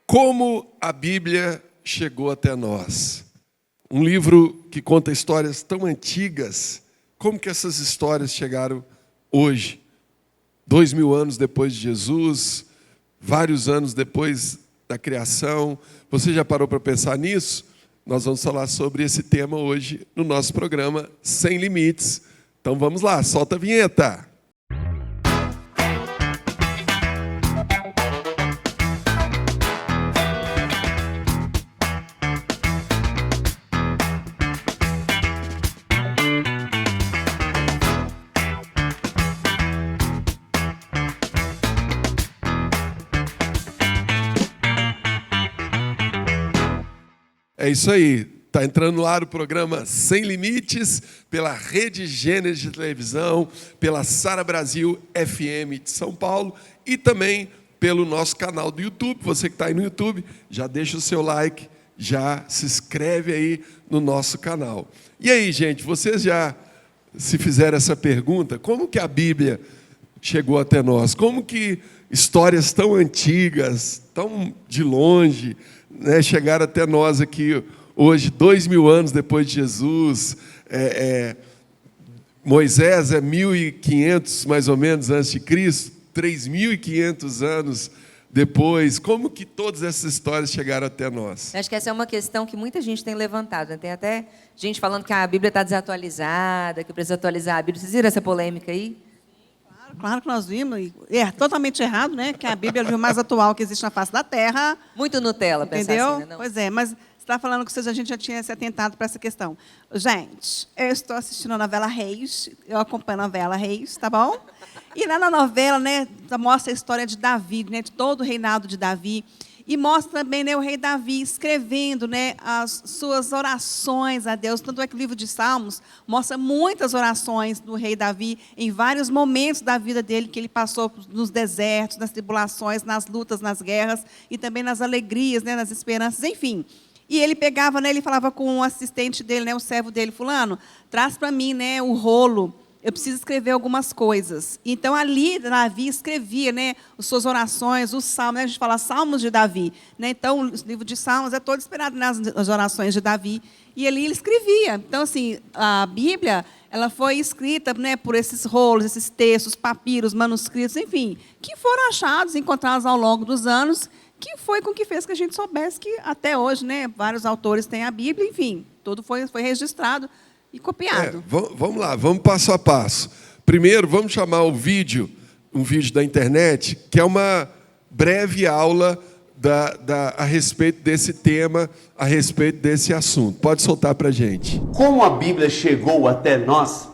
Como a Bíblia chegou até nós? Um livro que conta histórias tão antigas. Como que essas histórias chegaram hoje? 2000 anos depois de Jesus, vários anos depois da criação. Você já parou para pensar nisso? Nós vamos falar sobre esse tema hoje no nosso programa Sem Limites. Então vamos lá, solta a vinheta. É isso aí, está entrando no ar o programa Sem Limites, pela Rede Gênesis de televisão, pela Sara Brasil FM de São Paulo e também pelo nosso canal do YouTube. Você que está aí no YouTube, já deixa o seu like, já se inscreve aí no nosso canal. E aí, gente, vocês já se fizeram essa pergunta? Como que a Bíblia chegou até nós? Como que histórias tão antigas, tão de longe, chegaram até nós aqui hoje, 2000 anos depois de Jesus? Moisés é 1500 mais ou menos antes de Cristo, 3500 anos depois. Como que todas essas histórias chegaram até nós? Acho que essa é uma questão que muita gente tem levantado, né? Tem até gente falando que a Bíblia está desatualizada, que precisa atualizar a Bíblia. Vocês viram essa polêmica aí? Claro que nós vimos, e é totalmente errado, né? Que a Bíblia é o livro mais atual que existe na face da Terra. Muito Nutella, pensar entendeu? assim, né? Não. Pois é, mas você está falando que a gente já tinha se atentado para essa questão. Gente, eu estou assistindo a novela Reis, eu acompanho a novela Reis, tá bom? E lá na novela, né, mostra a história de Davi, né, de todo o reinado de Davi. E mostra também, né, o rei Davi escrevendo, né, as suas orações a Deus. Tanto é que o livro de Salmos mostra muitas orações do rei Davi em vários momentos da vida dele, que ele passou nos desertos, nas tribulações, nas lutas, nas guerras, e também nas alegrias, né, nas esperanças, enfim. E ele pegava, né, ele falava com o assistente dele, né, o servo dele, fulano, traz para mim, né, o rolo. Eu preciso escrever algumas coisas. Então, ali, Davi escrevia, né, as suas orações, os salmos, né, a gente fala salmos de Davi. Né, então, o livro de Salmos é todo inspirado nas orações de Davi. E ali ele escrevia. Então, assim, a Bíblia, ela foi escrita, né, por esses rolos, esses textos, papiros, manuscritos, enfim, que foram achados, encontrados ao longo dos anos, que foi com que fez que a gente soubesse que, até hoje, né, vários autores têm a Bíblia, enfim, tudo foi registrado e copiado. Vamos lá, vamos passo a passo. Primeiro, vamos chamar um vídeo da internet, que é uma breve aula a respeito desse tema, a respeito desse assunto. Pode soltar para a gente. Como a Bíblia chegou até nós?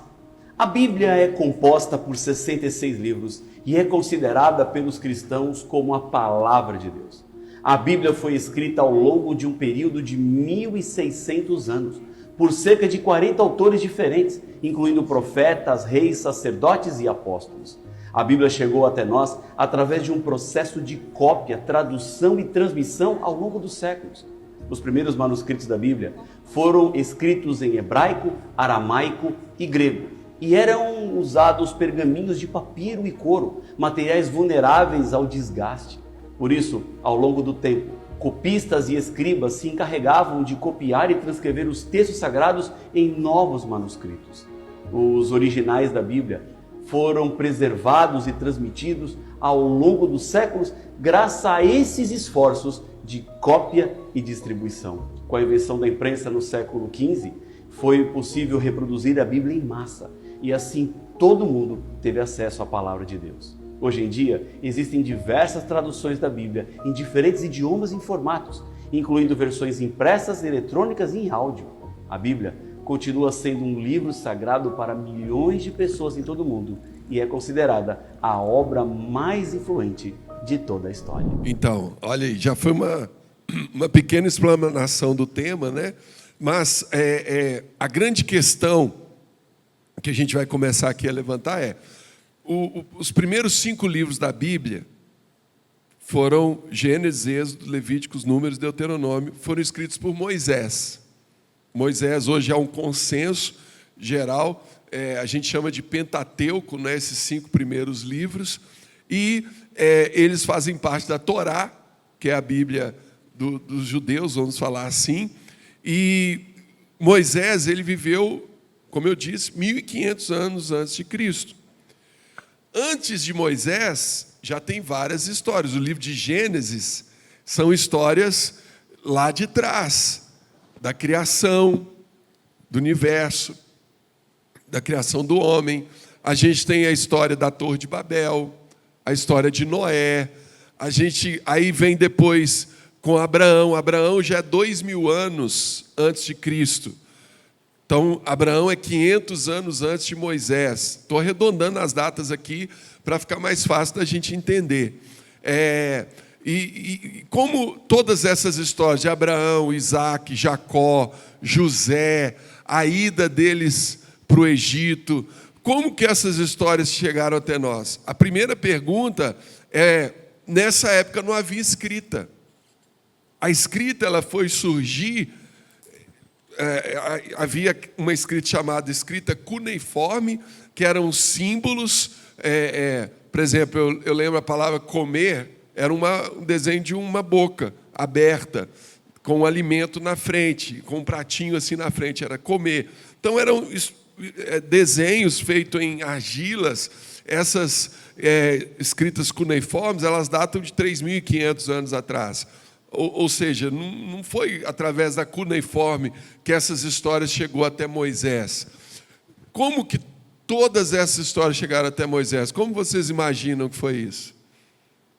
A Bíblia é composta por 66 livros e é considerada pelos cristãos como a palavra de Deus. A Bíblia foi escrita ao longo de um período de 1600 anos, por cerca de 40 autores diferentes, incluindo profetas, reis, sacerdotes e apóstolos. A Bíblia chegou até nós através de um processo de cópia, tradução e transmissão ao longo dos séculos. Os primeiros manuscritos da Bíblia foram escritos em hebraico, aramaico e grego, e eram usados pergaminhos de papiro e couro, materiais vulneráveis ao desgaste. Por isso, ao longo do tempo, copistas e escribas se encarregavam de copiar e transcrever os textos sagrados em novos manuscritos. Os originais da Bíblia foram preservados e transmitidos ao longo dos séculos graças a esses esforços de cópia e distribuição. Com a invenção da imprensa no século XV, foi possível reproduzir a Bíblia em massa e assim todo mundo teve acesso à palavra de Deus. Hoje em dia, existem diversas traduções da Bíblia em diferentes idiomas e formatos, incluindo versões impressas, eletrônicas e em áudio. A Bíblia continua sendo um livro sagrado para milhões de pessoas em todo o mundo e é considerada a obra mais influente de toda a história. Então, olha aí, já foi uma pequena explanação do tema, né? Mas a grande questão que a gente vai começar aqui a levantar é: os primeiros 5 livros da Bíblia foram Gênesis, Êxodo, Levíticos, Números, Deuteronômio, foram escritos por Moisés. Moisés hoje é um consenso geral, a gente chama de Pentateuco, né, esses 5 primeiros livros, e eles fazem parte da Torá, que é a Bíblia dos judeus, vamos falar assim. E Moisés, ele viveu, como eu disse, 1.500 anos antes de Cristo. Antes de Moisés, já tem várias histórias. O livro de Gênesis são histórias lá de trás, da criação, do universo, da criação do homem. A gente tem a história da Torre de Babel, a história de Noé. Aí vem depois com Abraão. Abraão já é 2.000 anos antes de Cristo. Então, Abraão é 500 anos antes de Moisés. Estou arredondando as datas aqui para ficar mais fácil da gente entender. E como todas essas histórias de Abraão, Isaac, Jacó, José, a ida deles para o Egito, como que essas histórias chegaram até nós? A primeira pergunta é, nessa época não havia escrita. A escrita ela foi surgir, havia uma escrita chamada escrita cuneiforme, que eram símbolos, por exemplo, eu lembro a palavra comer, era um desenho de uma boca aberta, com um alimento na frente, com um pratinho assim na frente, era comer. Então eram desenhos feitos em argilas. Essas escritas cuneiformes, elas datam de 3.500 anos atrás. Ou seja, não foi através da cuneiforme que essas histórias chegou até Moisés. Como que todas essas histórias chegaram até Moisés? Como vocês imaginam que foi isso?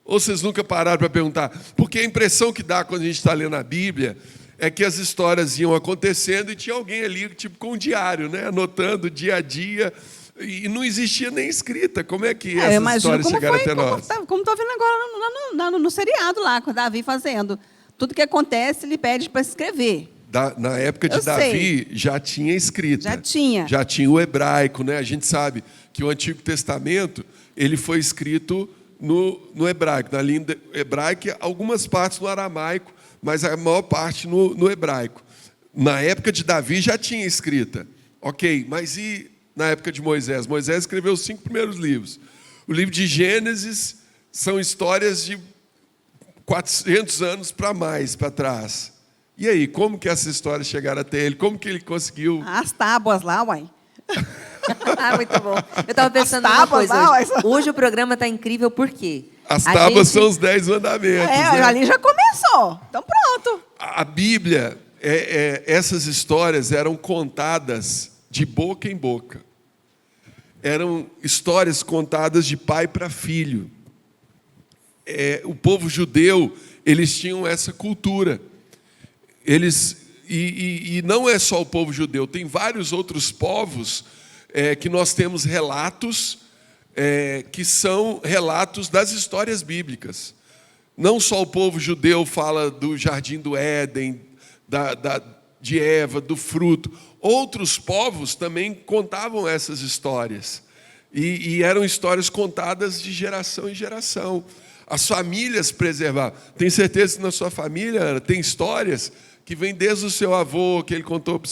Ou vocês nunca pararam para perguntar? Porque a impressão que dá quando a gente está lendo a Bíblia é que as histórias iam acontecendo e tinha alguém ali, tipo com um diário, né? Anotando dia a dia, e não existia nem escrita. Como é que essas histórias chegaram até nós? Como estou vendo agora no seriado lá, com o Davi fazendo. Tudo que acontece, ele pede para escrever. Na época de Davi, já tinha escrita. Já tinha. Já tinha o hebraico, né? A gente sabe que o Antigo Testamento ele foi escrito no hebraico, na língua hebraica, algumas partes no aramaico, mas a maior parte no hebraico. Na época de Davi já tinha escrita. Ok, mas e na época de Moisés? Moisés escreveu os 5 primeiros livros. O livro de Gênesis são histórias de 400 anos para trás. E aí, como que essas histórias chegaram até ele? Como que ele conseguiu... As tábuas lá, uai. Muito bom. Eu estava pensando numa coisa hoje o programa está incrível, por quê? As tábuas são os 10 mandamentos. Né? Ali já começou. Então pronto. A Bíblia, essas histórias eram contadas de boca em boca. Eram histórias contadas de pai para filho. O povo judeu, eles tinham essa cultura. E não é só o povo judeu, tem vários outros povos que nós temos relatos, que são relatos das histórias bíblicas. Não só o povo judeu fala do jardim do Éden, de Eva, do fruto. Outros povos também contavam essas histórias. E eram histórias contadas de geração em geração. As famílias preservavam. Tenho certeza que na sua família, Ana, tem histórias que vêm desde o seu avô, que ele contou para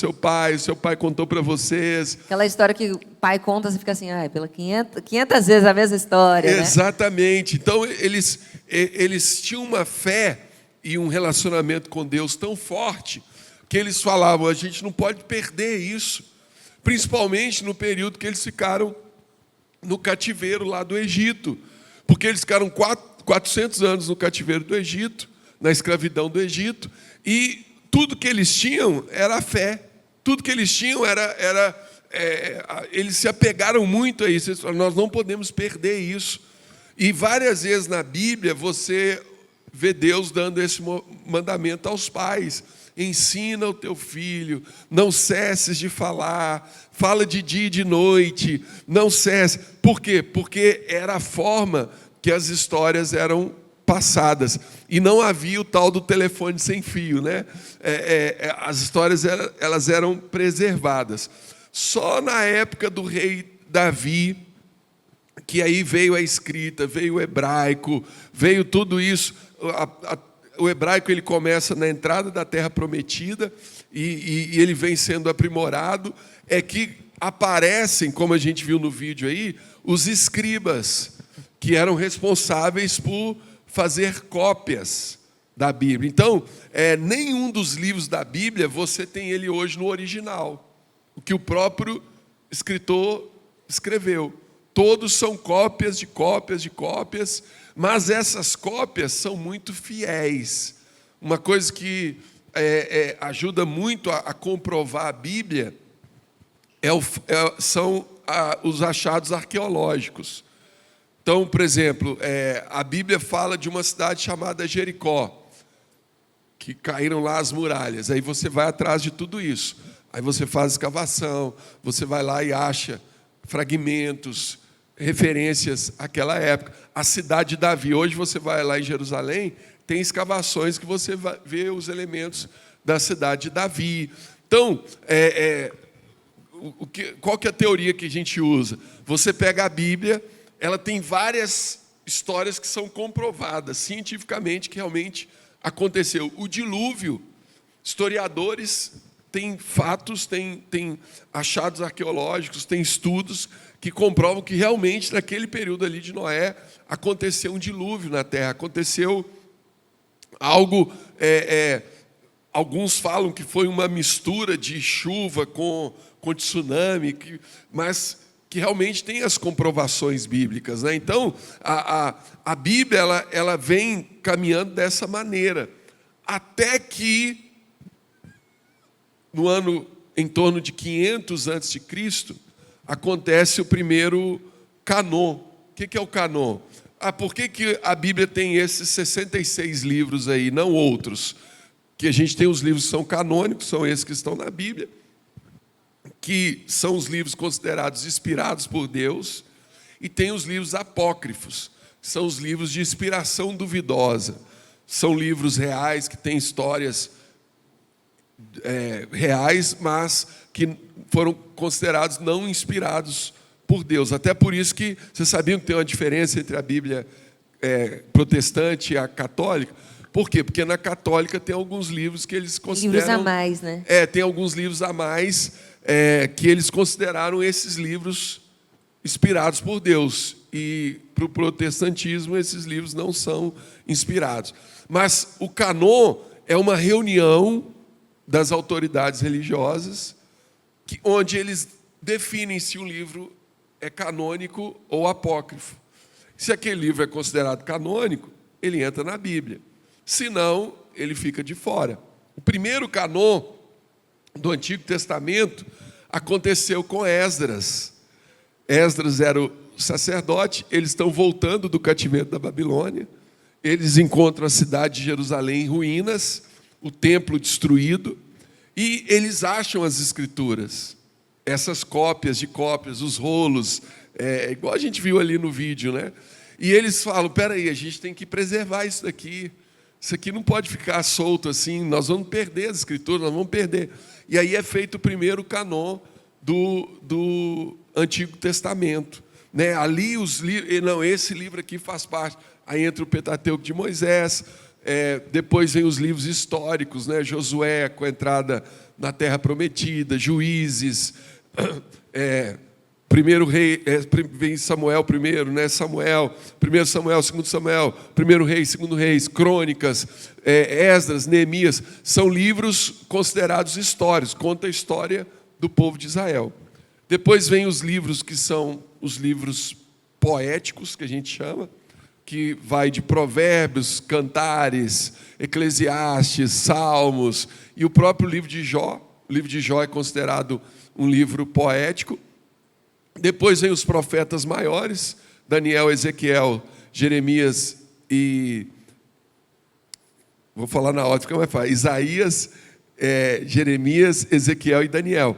o seu pai contou para vocês. Aquela história que o pai conta, você fica assim, pela 500 vezes a mesma história. Exatamente. Né? Então, eles tinham uma fé e um relacionamento com Deus tão forte que eles falavam, a gente não pode perder isso. Principalmente no período que eles ficaram no cativeiro lá do Egito. Porque eles ficaram 400 anos no cativeiro do Egito, na escravidão do Egito, e tudo que eles tinham era a fé. Tudo que eles tinham eles se apegaram muito a isso. Eles falaram, nós não podemos perder isso. E várias vezes na Bíblia você vê Deus dando esse mandamento aos pais. Ensina o teu filho, não cesses de falar, fala de dia e de noite, não cesse. Por quê? Porque era a forma que as histórias eram passadas. E não havia o tal do telefone sem fio, né? As histórias elas eram preservadas. Só na época do rei Davi, que aí veio a escrita, veio o hebraico, veio tudo isso. O hebraico ele começa na entrada da Terra Prometida e ele vem sendo aprimorado. É que aparecem, como a gente viu no vídeo aí, os escribas, que eram responsáveis por fazer cópias da Bíblia. Então, nenhum dos livros da Bíblia você tem ele hoje no original, o que o próprio escritor escreveu. Todos são cópias de cópias de cópias, mas essas cópias são muito fiéis. Uma coisa que ajuda muito a comprovar a Bíblia são os achados arqueológicos. Então, por exemplo, a Bíblia fala de uma cidade chamada Jericó, que caíram lá as muralhas. Aí você vai atrás de tudo isso. Aí você faz escavação, você vai lá e acha fragmentos, referências àquela época. A cidade de Davi, hoje você vai lá em Jerusalém, tem escavações que você vai ver os elementos da cidade de Davi. Então, qual que é a teoria que a gente usa? Você pega a Bíblia, ela tem várias histórias que são comprovadas cientificamente que realmente aconteceu. O dilúvio, historiadores têm fatos, têm achados arqueológicos, têm estudos que comprovam que realmente naquele período ali de Noé aconteceu um dilúvio na terra, aconteceu algo, alguns falam que foi uma mistura de chuva com tsunami, mas que realmente tem as comprovações bíblicas, né? Então, a Bíblia ela vem caminhando dessa maneira, até que, no ano em torno de 500 a.C., acontece o primeiro cânon. O que é o cânon? Por que a Bíblia tem esses 66 livros aí, não outros? Que a gente tem os livros que são canônicos, são esses que estão na Bíblia, que são os livros considerados inspirados por Deus, e tem os livros apócrifos, que são os livros de inspiração duvidosa. São livros reais, que têm histórias reais, mas que foram considerados não inspirados por Deus. Até por isso que vocês sabiam que tem uma diferença entre a Bíblia protestante e a católica? Por quê? Porque na católica tem alguns livros que eles consideram... Livros a mais, né? Tem alguns livros a mais que eles consideraram esses livros inspirados por Deus. E para o protestantismo esses livros não são inspirados. Mas o cânon é uma reunião das autoridades religiosas onde eles definem se o livro é canônico ou apócrifo. Se aquele livro é considerado canônico, ele entra na Bíblia. Se não, ele fica de fora. O primeiro cânon do Antigo Testamento aconteceu com Esdras. Esdras era o sacerdote, eles estão voltando do cativeiro da Babilônia, eles encontram a cidade de Jerusalém em ruínas, o templo destruído, e eles acham as escrituras, essas cópias de cópias, os rolos, igual a gente viu ali no vídeo, né? E eles falam, peraí, a gente tem que preservar isso daqui não pode ficar solto assim, nós vamos perder as escrituras, nós vamos perder. E aí é feito o primeiro cânon do Antigo Testamento, né? Ali esse livro aqui faz parte, aí entra o Pentateuco de Moisés, depois vem os livros históricos, né? Josué com a entrada na Terra Prometida, Juízes, primeiro rei, vem Samuel primeiro, né? Primeiro Samuel, segundo Samuel, primeiro rei, segundo reis, crônicas, Esdras, Neemias, são livros considerados históricos, conta a história do povo de Israel. Depois vem os livros que são os livros poéticos, que a gente chama, que vai de Provérbios, Cantares, Eclesiastes, Salmos, e o próprio livro de Jó. O livro de Jó é considerado um livro poético. Depois vem os profetas maiores, Daniel, Ezequiel, Jeremias e... Vou falar na ordem, fica mais fácil. Isaías, Jeremias, Ezequiel e Daniel.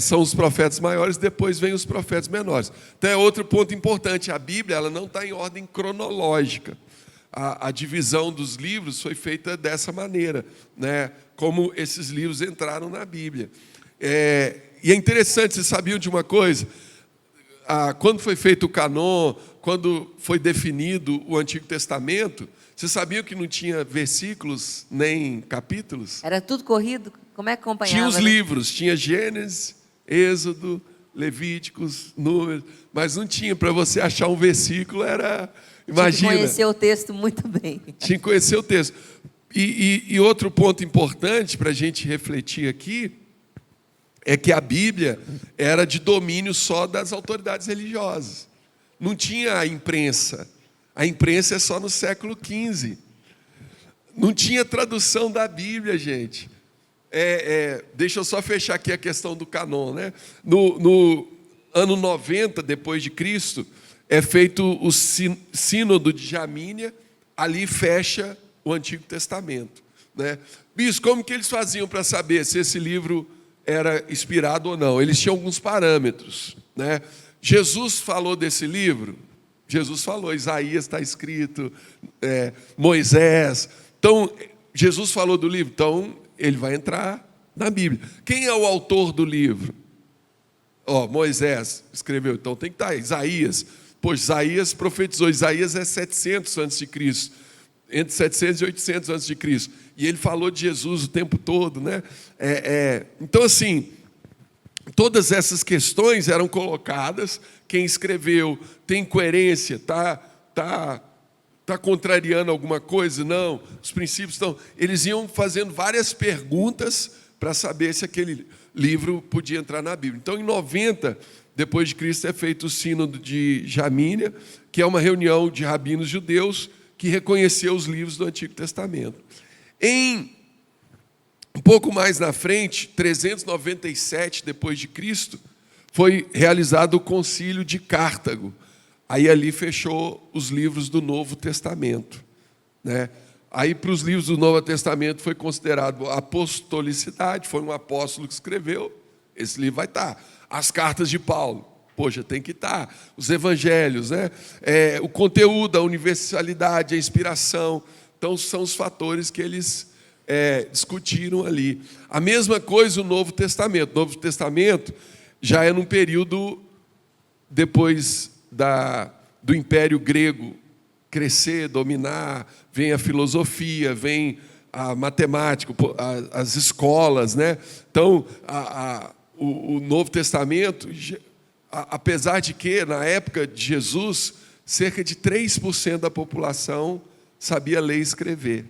São os profetas maiores, depois vem os profetas menores. Então é outro ponto importante, a Bíblia ela não está em ordem cronológica. A divisão dos livros foi feita dessa maneira, né? Como esses livros entraram na Bíblia. E é interessante, vocês sabiam de uma coisa? Quando foi feito o cânon, quando foi definido o Antigo Testamento, vocês sabiam que não tinha versículos nem capítulos? Era tudo corrido? Como é que acompanhava? Tinha os livros, tinha Gênesis, Êxodo, Levíticos, Números, mas não tinha, para você achar um versículo, imagina. Tinha que conhecer o texto muito bem. Tinha que conhecer o texto. E outro ponto importante para a gente refletir aqui é que a Bíblia era de domínio só das autoridades religiosas. Não tinha a imprensa. A imprensa é só no século XV. Não tinha tradução da Bíblia, gente. Deixa eu só fechar aqui a questão do canon, né? No ano 90 depois de Cristo, é feito o sínodo de Jamínia, ali fecha o Antigo Testamento, né? Bispo, como que eles faziam para saber se esse livro era inspirado ou não? Eles tinham alguns parâmetros, né? Jesus falou desse livro? Jesus falou, Isaías está escrito, Moisés. Então, Jesus falou do livro, então ele vai entrar na Bíblia. Quem é o autor do livro? Moisés escreveu, então tem que estar. Isaías, pois Isaías profetizou. Isaías é 700 a.C., entre 700 e 800 a.C. E ele falou de Jesus o tempo todo, né? Então, assim, todas essas questões eram colocadas. Quem escreveu tem coerência, está contrariando alguma coisa? Não. Os princípios estão... Eles iam fazendo várias perguntas para saber se aquele livro podia entrar na Bíblia. Então, em 90, depois de Cristo, é feito o sínodo de Jamínia, que é uma reunião de rabinos judeus que reconheceu os livros do Antigo Testamento. Um pouco mais na frente, 397 depois de Cristo, foi realizado o Concílio de Cartago. Aí ali fechou os livros do Novo Testamento, né? Aí para os livros do Novo Testamento foi considerado apostolicidade, foi um apóstolo que escreveu, esse livro vai estar. As cartas de Paulo, poxa, tem que estar. Os evangelhos, né? O conteúdo, a universalidade, a inspiração. Então são os fatores que eles discutiram ali. A mesma coisa o Novo Testamento. O Novo Testamento já é num período depois do Império Grego crescer, dominar, vem a filosofia, vem a matemática, as escolas, né? Então, o Novo Testamento, apesar de que, na época de Jesus, cerca de 3% da população sabia ler e escrever.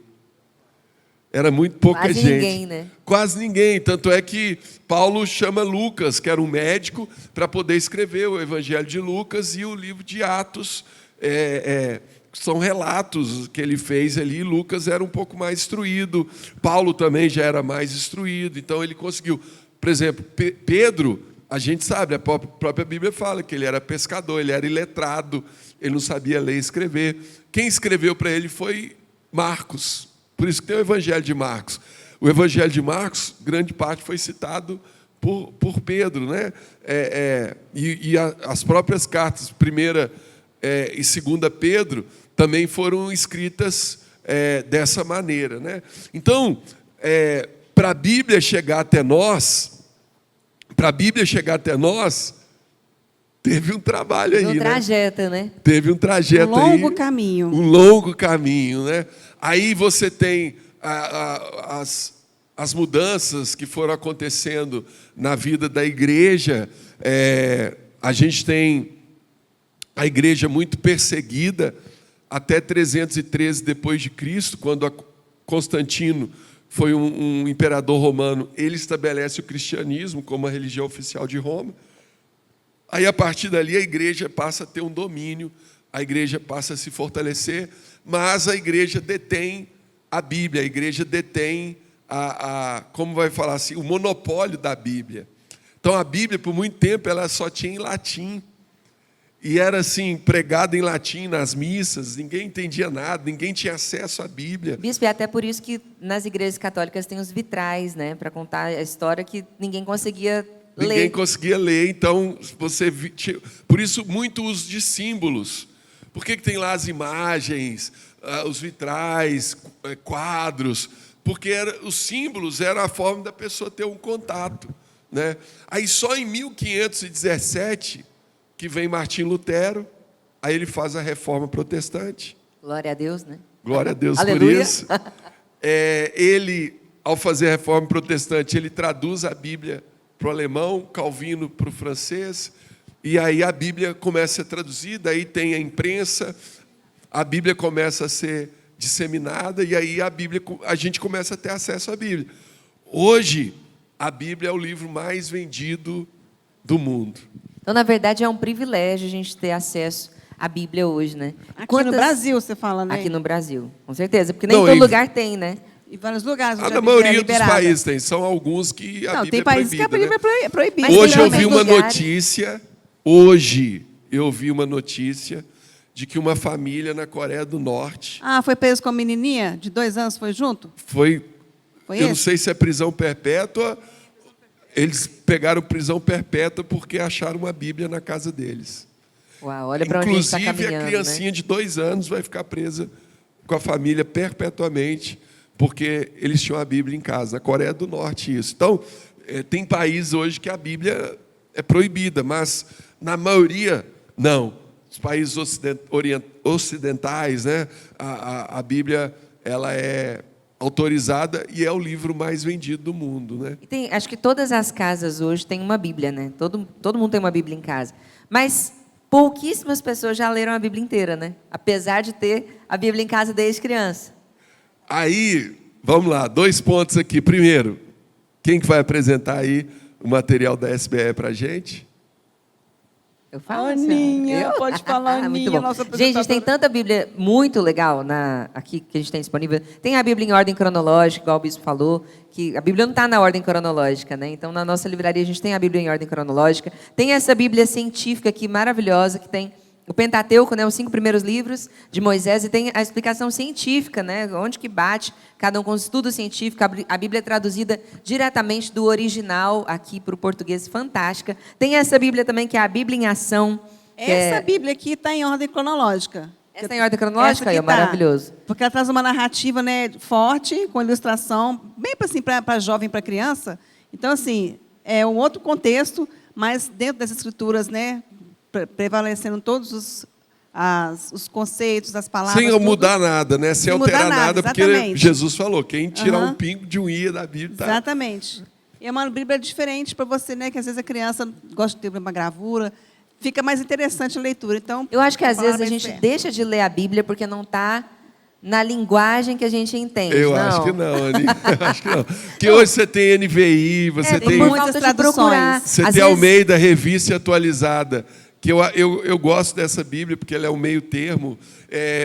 Era muito pouca Quase gente. ninguém, né? Quase ninguém. Tanto é que Paulo chama Lucas, que era um médico, para poder escrever o Evangelho de Lucas e o livro de Atos. São relatos que ele fez ali. Lucas era um pouco mais instruído. Paulo também já era mais instruído. Então, ele conseguiu. Por exemplo, Pedro, a gente sabe, a própria Bíblia fala que ele era pescador, ele era iletrado, ele não sabia ler e escrever. Quem escreveu para ele foi Marcos. Por isso que tem o Evangelho de Marcos. O Evangelho de Marcos, grande parte foi citado por Pedro, né? As próprias cartas, 1ª e 2ª Pedro, também foram escritas dessa maneira, né? Então, para a Bíblia chegar até nós, teve um trabalho aí, Um trajeto, né? Teve um trajeto aí. Um longo caminho. Um longo caminho, né? Aí você tem as mudanças que foram acontecendo na vida da igreja. A gente tem a igreja muito perseguida até 313 depois de Cristo, quando Constantino foi um imperador romano. Ele estabelece o cristianismo como a religião oficial de Roma. Aí, a partir dali, a igreja passa a ter um domínio, a igreja passa a se fortalecer, mas a igreja detém a Bíblia, a igreja detém como vai falar assim, o monopólio da Bíblia. Então, a Bíblia, por muito tempo, ela só tinha em latim. E era assim, pregada em latim nas missas, ninguém entendia nada, ninguém tinha acesso à Bíblia. Bispo, é até por isso que nas igrejas católicas tem os vitrais, né? Para contar a história que ninguém conseguia ler. Ninguém conseguia ler, então por isso muito uso de símbolos. Por que tem lá as imagens, os vitrais, quadros? Porque os símbolos eram a forma da pessoa ter um contato, né? Aí só em 1517 que vem Martim Lutero, aí ele faz a reforma protestante. Glória a Deus, né? Glória a Deus por Aleluia. isso. Ele, ao fazer a reforma protestante, ele traduz a Bíblia para o alemão, Calvino para o francês, e aí a Bíblia começa a ser traduzida, aí tem a imprensa, a Bíblia começa a ser disseminada, e aí a gente começa a ter acesso à Bíblia. Hoje, a Bíblia é o livro mais vendido do mundo. Então, na verdade, é um privilégio a gente ter acesso à Bíblia hoje, né? Aqui no Brasil, você fala, né? Aqui no Brasil, com certeza. Porque nem Não, todo lugar tem, né? Em vários lugares onde Na a Bíblia é maioria dos liberada. países tem, são alguns que a Não, Bíblia tem países que a proibida, Bíblia né? é proibida. Mas Hoje tem eu vi também uma lugares- notícia de que uma família na Coreia do Norte Ah, foi preso com a menininha de 2 anos, foi junto? foi Foi eu não esse? sei se é prisão perpétua, eles pegaram prisão perpétua porque acharam uma Bíblia na casa deles. Uau, olha para onde a gente está Inclusive, caminhando, a criancinha né? de 2 anos vai ficar presa com a família perpetuamente, porque eles tinham a Bíblia em casa. Na Coreia do Norte, isso. Então, tem países hoje que a Bíblia é proibida, mas, na maioria, não. Os países ocidentais, né, a Bíblia ela é autorizada e é o livro mais vendido do mundo, né? E acho que todas as casas hoje têm uma Bíblia, né? Todo mundo tem uma Bíblia em casa. Mas pouquíssimas pessoas já leram a Bíblia inteira, né? Apesar de ter a Bíblia em casa desde criança. Aí, vamos lá, 2 pontos aqui. Primeiro, quem que vai apresentar aí o material da SBE para a gente? Eu falo, Aninha, senhora. pode falar, Muito Aninha, bom. nossa Gente, a gente tem apresentadora. tanta Bíblia muito legal aqui que a gente tem disponível. Tem a Bíblia em ordem cronológica, igual o bispo falou, que a Bíblia não está na ordem cronológica, né? Então, na nossa livraria, a gente tem a Bíblia em ordem cronológica. Tem essa Bíblia científica aqui, maravilhosa, que tem o Pentateuco, né, os 5 primeiros livros de Moisés, e tem a explicação científica, né, onde que bate, cada um com estudo científico. A Bíblia é traduzida diretamente do original aqui para o português, fantástica. Tem essa Bíblia também, que é a Bíblia em Ação. que Essa Bíblia aqui está em ordem cronológica. Essa em ordem cronológica, Essa aí, aqui tá. maravilhoso. Porque ela traz uma narrativa, né, forte, com ilustração, bem para jovem, para criança. Então, assim, é um outro contexto, mas dentro das escrituras, né, prevalecendo todos os conceitos, as palavras. Sem tudo. mudar nada, né? Sem Sem mudar alterar nada, nada, porque exatamente. Jesus falou, quem tirar Aham. um pingo de um ia da Bíblia, tá? Exatamente. E é uma Bíblia diferente para você, né, que às vezes a criança gosta de ter uma gravura, fica mais interessante a leitura. Então, Eu acho que às vezes a parabéns, gente Fé. deixa de ler a Bíblia porque não está na linguagem que a gente entende. Eu não. acho que não, Ani. Eu acho que não. Porque hoje você tem NVI, você tem tem, muitas falta de traduções. procurar. você Às tem vezes- Almeida, Revista Atualizada. Que eu gosto dessa Bíblia, porque ela é um meio termo.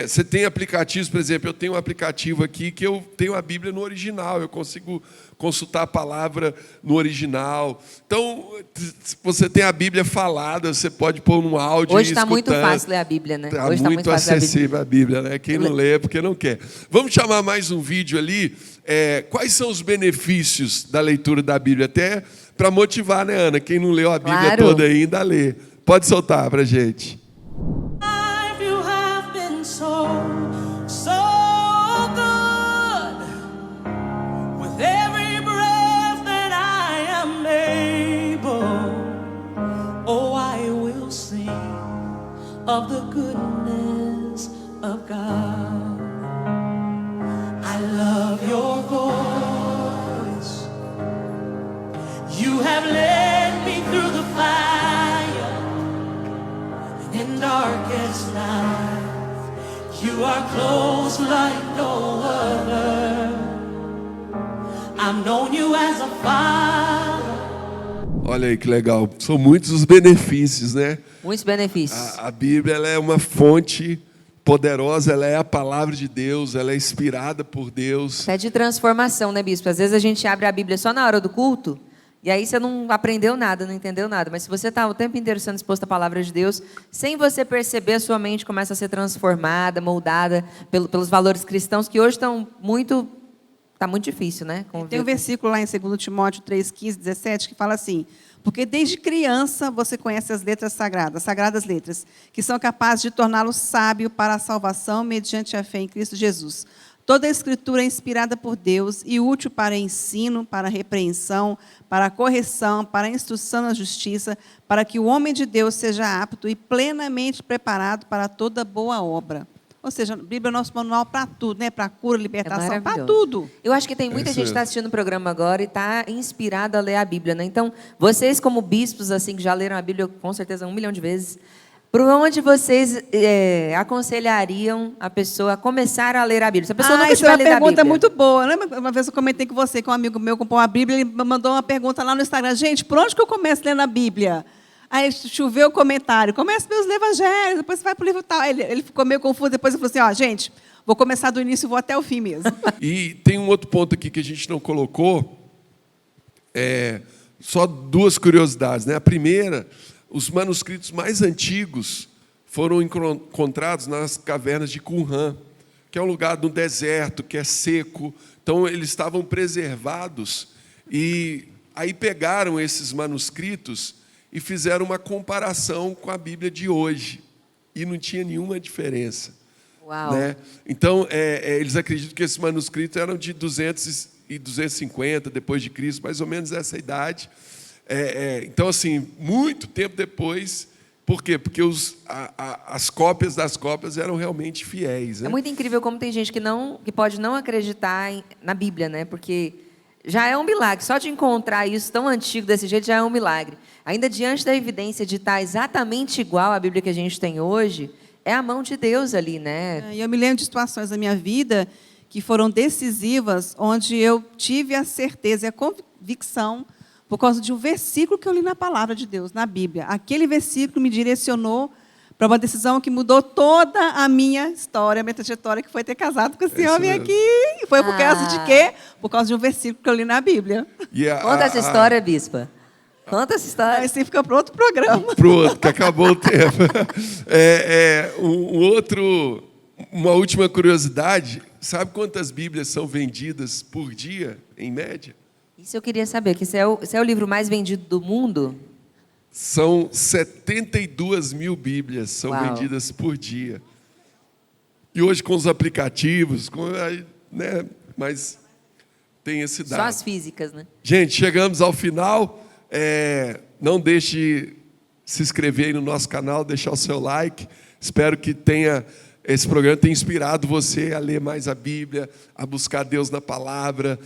Você tem aplicativos, por exemplo, eu tenho um aplicativo aqui que eu tenho a Bíblia no original, eu consigo consultar a palavra no original. Então, se você tem a Bíblia falada, você pode pôr num áudio Hoje e está muito escutando. fácil ler a Bíblia, né? Está Hoje está muito fácil ler a Bíblia. acessível a Bíblia, né? Quem não lê é porque não quer. Vamos chamar mais um vídeo ali. Quais são os benefícios da leitura da Bíblia? Até para motivar, né, Ana? Quem não leu a Bíblia Claro. toda ainda, lê. Pode soltar para a gente. Life, you have been so good. With every breath that I am able, oh, I will sing of the goodness of God. I love your voice. You have led me through the fire. In darkest night, you are close like no other. I've known you as a father. Olha aí que legal. São muitos os benefícios, né? Muitos benefícios. A Bíblia ela é uma fonte poderosa, ela é a palavra de Deus, ela é inspirada por Deus. Até de transformação, né, bispo? Às vezes a gente abre a Bíblia só na hora do culto, e aí você não aprendeu nada, não entendeu nada. Mas se você está o tempo inteiro sendo exposto à palavra de Deus, sem você perceber, a sua mente começa a ser transformada, moldada pelos valores cristãos, que hoje estão muito... Está muito difícil, né? Tem um versículo lá em 2 Timóteo 3, 15, 17, que fala assim: porque desde criança você conhece as letras sagradas, as sagradas letras, que são capazes de torná-lo sábio para a salvação mediante a fé em Cristo Jesus. Toda a Escritura é inspirada por Deus e útil para ensino, para repreensão, para correção, para instrução na justiça, para que o homem de Deus seja apto e plenamente preparado para toda boa obra. Ou seja, a Bíblia é o nosso manual para tudo, né? Para cura, libertação, para maravilhoso. tudo. Eu acho que tem muita gente que está assistindo o programa agora e está inspirada a ler a Bíblia, né? Então, vocês como bispos, assim, que já leram a Bíblia com certeza 1 milhão de vezes, Por onde vocês aconselhariam a pessoa a começar a ler a Bíblia? Se a pessoa nunca Isso é tiver uma lido a pergunta Bíblia. muito boa. Lembra uma vez eu comentei com você, que um amigo meu comprou uma Bíblia, ele mandou uma pergunta lá no Instagram. Gente, por onde que eu começo lendo a Bíblia? Aí choveu o comentário. Começa pelos evangelhos, depois você vai para o livro tal. Ele ficou meio confuso, depois ele falou assim, gente, vou começar do início e vou até o fim mesmo. E tem um outro ponto aqui que a gente não colocou, só duas curiosidades, né? A primeira, os manuscritos mais antigos foram encontrados nas cavernas de Qumran, que é um lugar no deserto, que é seco. Então, eles estavam preservados. E aí pegaram esses manuscritos e fizeram uma comparação com a Bíblia de hoje. E não tinha nenhuma diferença. Uau. Né? Então, eles acreditam que esses manuscritos eram de 200 e 250 depois de Cristo, mais ou menos essa idade. Então, assim, muito tempo depois. Por quê? Porque as cópias das cópias eram realmente fiéis. Né? É muito incrível como tem gente que pode não acreditar na Bíblia, né? Porque já é um milagre. Só de encontrar isso tão antigo desse jeito já é um milagre. Ainda diante da evidência de estar exatamente igual à Bíblia que a gente tem hoje, é a mão de Deus ali, né? E eu me lembro de situações da minha vida que foram decisivas, onde eu tive a certeza e a convicção por causa de um versículo que eu li na palavra de Deus, na Bíblia. Aquele versículo me direcionou para uma decisão que mudou toda a minha história, a minha trajetória, que foi ter casado com esse homem mesmo. aqui. E foi por causa de quê? Por causa de um versículo que eu li na Bíblia. Conta essa história, bispa. Conta essa história. Aí você fica para outro programa. Pronto, que acabou o tempo. Uma última curiosidade. Sabe quantas Bíblias são vendidas por dia, em média? Isso eu queria saber, que esse é o livro mais vendido do mundo? São 72 mil Bíblias são Uau. vendidas por dia. E hoje com os aplicativos, né, mas tem esse dado. Só as físicas, né? Gente, chegamos ao final. Não deixe de se inscrever aí no nosso canal, deixar o seu like. Espero que esse programa tenha inspirado você a ler mais a Bíblia, a buscar Deus na palavra.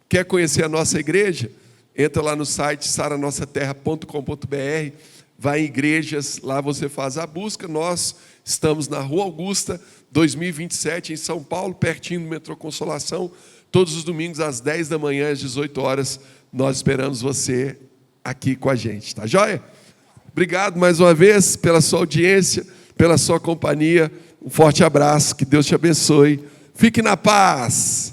Quer conhecer a nossa igreja? Entra lá no site saranossaterra.com.br, vai em igrejas, lá você faz a busca. Nós estamos na Rua Augusta, 2027, em São Paulo, pertinho do metrô Consolação. Todos os domingos, às 10 da manhã, às 18 horas, nós esperamos você aqui com a gente, tá joia? Obrigado mais uma vez pela sua audiência, pela sua companhia. Um forte abraço, que Deus te abençoe. Fique na paz.